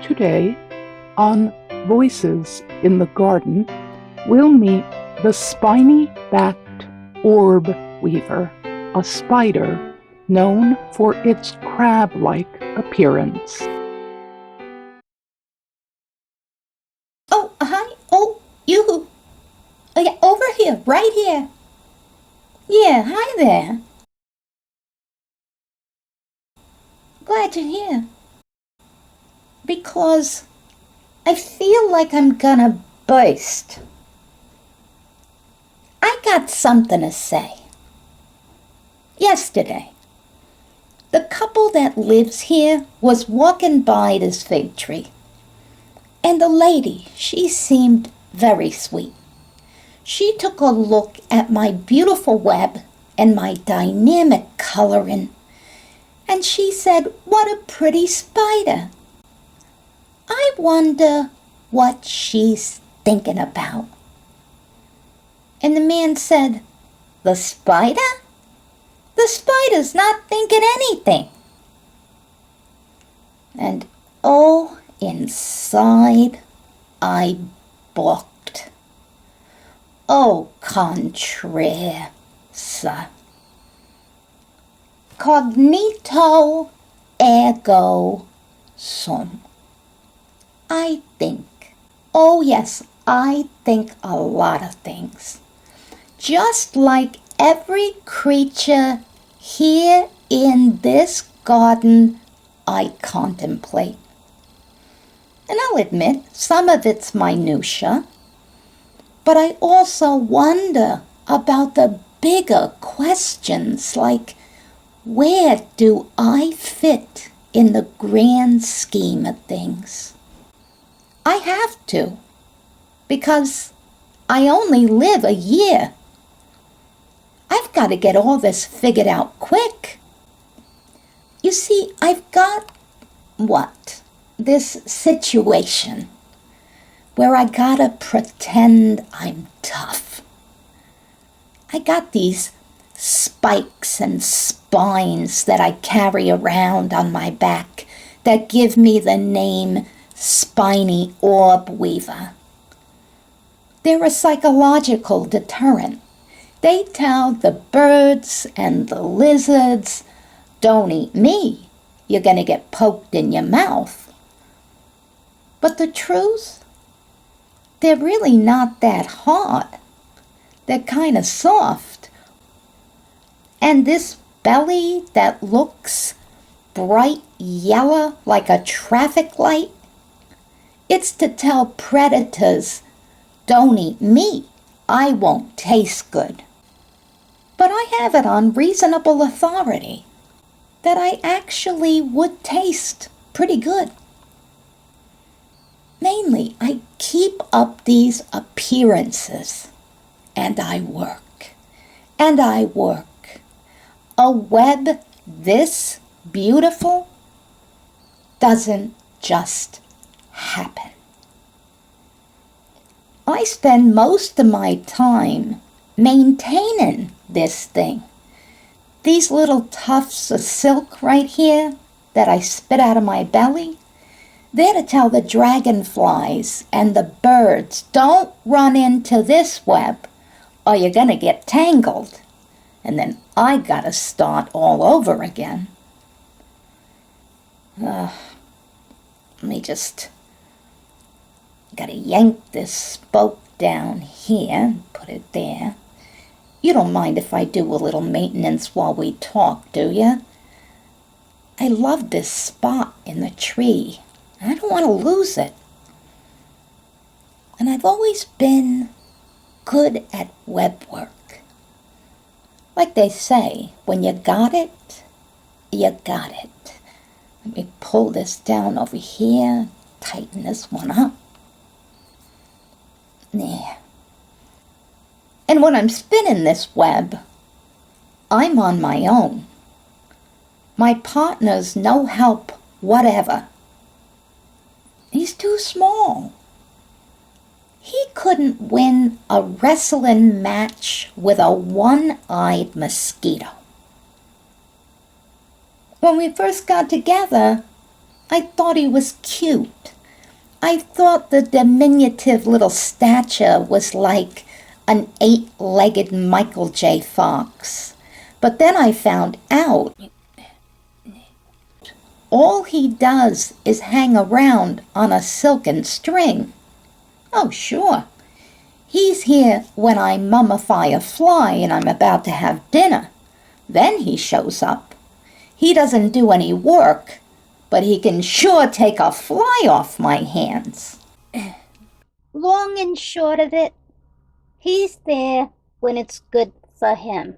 Today, on Voices in the Garden, we'll meet the Spiny-backed Orbweaver, a spider known for its crab-like appearance. Oh, hi. Oh, you. Oh, yeah, over here, right here. Yeah, hi there. Glad you're here. Because I feel like I'm gonna burst. I got something to say. Yesterday, the couple that lives here was walking by this fig tree. And the lady, she seemed very sweet. She took a look at my beautiful web and my dynamic coloring, and she said, "What a pretty spider." I wonder what she's thinking about. And the man said, "The spider? The spider's not thinking anything." And oh, inside, I balked. Oh, contraire, sir. Cognito ergo sum. I think. Oh, yes, I think a lot of things. Just like every creature here in this garden I contemplate. And I'll admit, some of it's minutia, but I also wonder about the bigger questions like, where do I fit in the grand scheme of things? I have to, because I only live a year. I've got to get all this figured out quick. You see, I've got, this situation where I gotta pretend I'm tough. I got these spikes and spines that I carry around on my back that give me the name Spiny Orbweaver. They're a psychological deterrent. They tell the birds and the lizards, "Don't eat me, you're gonna get poked in your mouth." But the truth, they're really not that hard. They're kind of soft. And this belly that looks bright yellow like a traffic light, it's to tell predators, "Don't eat me, I won't taste good." But I have it on reasonable authority that I actually would taste pretty good. Mainly, I keep up these appearances, and I work, and I work. A web this beautiful doesn't just happen. I spend most of my time maintaining this thing. These little tufts of silk right here that I spit out of my belly, they're to tell the dragonflies and the birds, "Don't run into this web or you're gonna get tangled." And then I gotta start all over again. Let me just gotta yank this spoke down here and put it there. You don't mind if I do a little maintenance while we talk, do you? I love this spot in the tree. I don't want to lose it. And I've always been good at web work. Like they say, when you got it, you got it. Let me pull this down over here, tighten this one up. There. And when I'm spinning this web, I'm on my own. My partner's no help whatever. He's too small. He couldn't win a wrestling match with a one-eyed mosquito. When we first got together, I thought he was cute. I thought the diminutive little stature was like an 8-legged Michael J. Fox. But then I found out all he does is hang around on a silken string. Oh, sure. He's here when I mummify a fly and I'm about to have dinner. Then he shows up. He doesn't do any work, but he can sure take a fly off my hands. Long and short of it, he's there when it's good for him.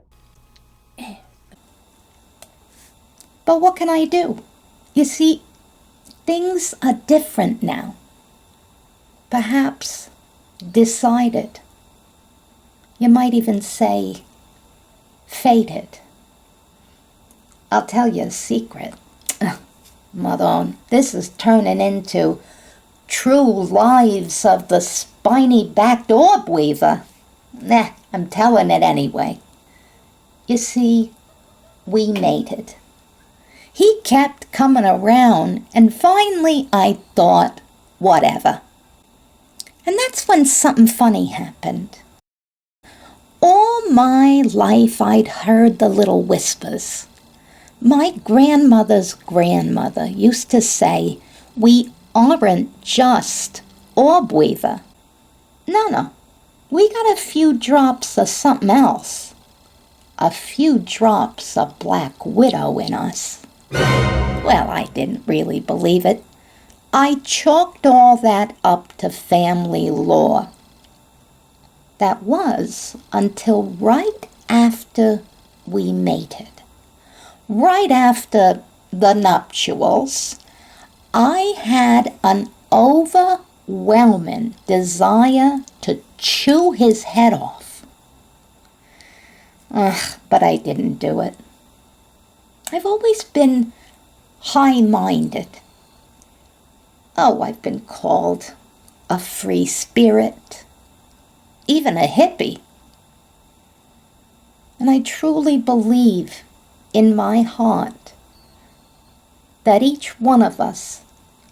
But what can I do? You see, things are different now. Perhaps decided. You might even say fated. I'll tell you a secret. Mother, this is turning into True Lives of the Spineybacked Orbweaver. Nah, I'm telling it anyway. You see, we mated. He kept coming around, and finally I thought, whatever. And that's when something funny happened. All my life I'd heard the little whispers. My grandmother's grandmother used to say, we aren't just Orbweaver. No, we got a few drops of something else. A few drops of Black Widow in us. Well, I didn't really believe it. I chalked all that up to family lore. That was until right after we mated. Right after the nuptials, I had an overwhelming desire to chew his head off. But I didn't do it. I've always been high-minded. Oh, I've been called a free spirit, even a hippie. And I truly believe in my heart that each one of us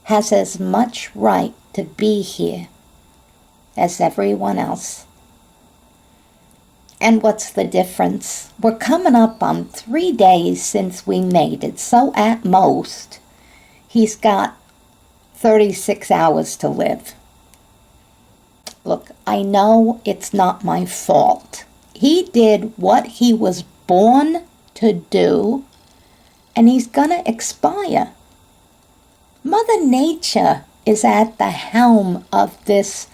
has as much right to be here as everyone else. And what's the difference? We're coming up on 3 days since we mated, so at most, he's got 36 hours to live. Look, I know it's not my fault. He did what he was born to do, and he's gonna expire. Mother Nature is at the helm of this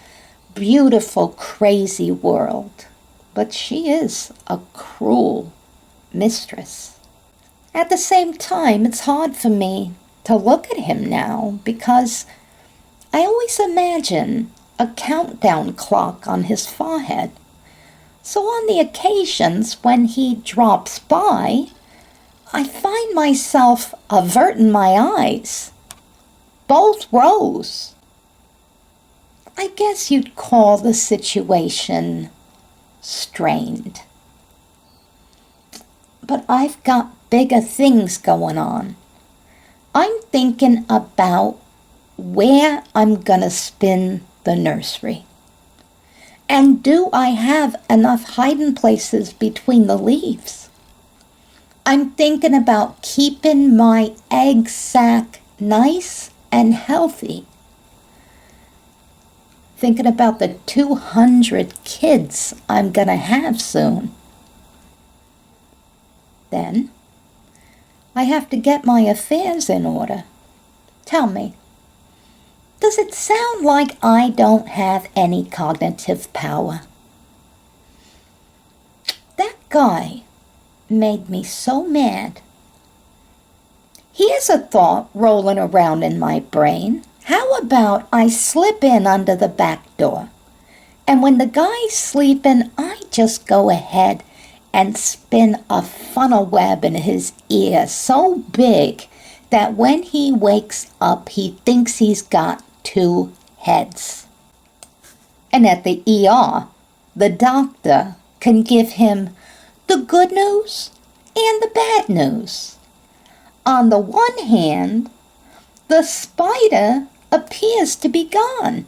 beautiful, crazy world, but she is a cruel mistress. At the same time, it's hard for me to look at him now because I always imagine a countdown clock on his forehead. So on the occasions when he drops by, I find myself averting my eyes. Both rows. I guess you'd call the situation strained. But I've got bigger things going on. I'm thinking about where I'm gonna spin the nursery. And do I have enough hiding places between the leaves? I'm thinking about keeping my egg sac nice and healthy. Thinking about the 200 kids I'm gonna have soon. Then I have to get my affairs in order. Tell me, does it sound like I don't have any cognitive power? That guy made me so mad. Here's a thought rolling around in my brain. How about I slip in under the back door, and when the guy's sleeping, I just go ahead and spin a funnel web in his ear so big that when he wakes up, he thinks he's got 2 heads. And at the ER, the doctor can give him the good news and the bad news. On the one hand, The spider appears to be gone.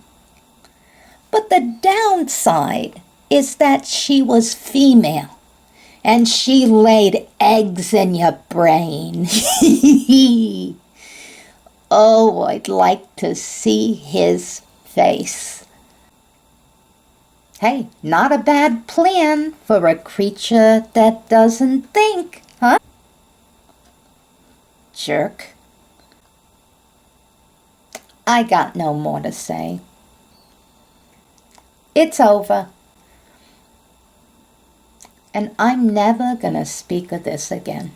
But the downside is that she was female, and she laid eggs in your brain. Oh, I'd like to see his face. Hey, not a bad plan for a creature that doesn't think, huh? Jerk. I got no more to say. It's over. And I'm never gonna speak of this again.